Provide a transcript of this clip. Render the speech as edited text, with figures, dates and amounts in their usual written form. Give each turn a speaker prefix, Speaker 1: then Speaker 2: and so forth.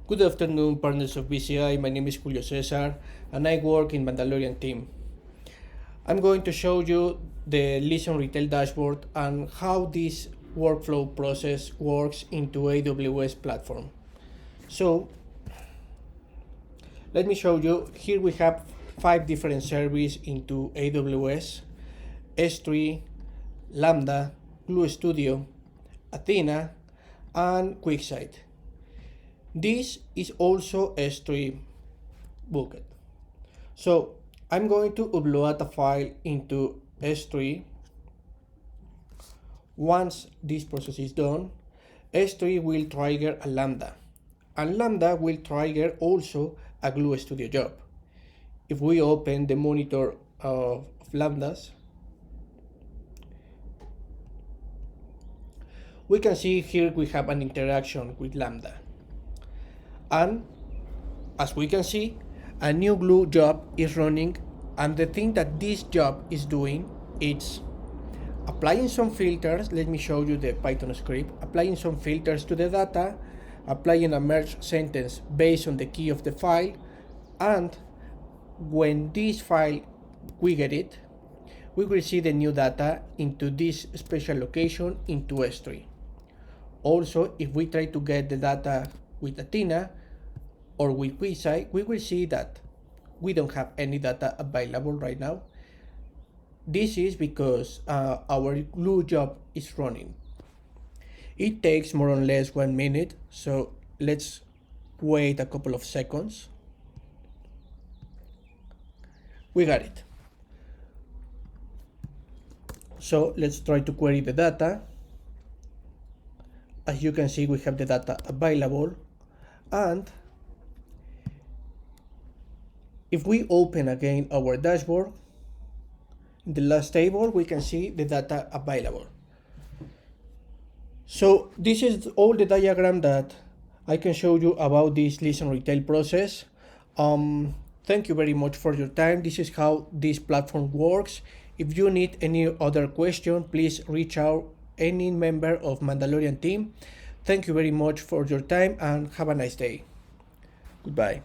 Speaker 1: Good afternoon, partners of BCI. My name is Julio Cesar, and I work in Mandalorian team. I'm going to show you the Listen Retail dashboard and how this workflow process works into AWS platform. So let me show you. Here we have 5 different services into AWS: S3, Lambda, Glue Studio, Athena, and QuickSight. This is also S3 bucket. So I'm going to upload a file into S3. Once this process is done, S3 will trigger a Lambda, and Lambda will trigger also a Glue Studio job. If we open the monitor of Lambdas, we can see here we have an interaction with Lambda. And as we can see, a new Glue job is running, and the thing that this job is doing is applying some filters. Let me show you the Python script. Applying some filters to the data, applying a merge sentence based on the key of the file, and when this file, we get it, we will see the new data into this special location into S3. Also, if we try to get the data with Athena or with QuickSight, we will see that we don't have any data available right now. This is because our Glue job is running. It takes more or less 1 minute, so let's wait a couple of seconds. We got it. So let's try to query the data. As you can see, we have the data available, and if we open again our dashboard, in the last table, we can see the data available. So this is all the diagram that I can show you about this Listen Retail process. Thank you very much for your time. This is how this platform works. If you need any other question, please reach out any member of Mandalorian team. Thank you very much for your time and have a nice day. Goodbye.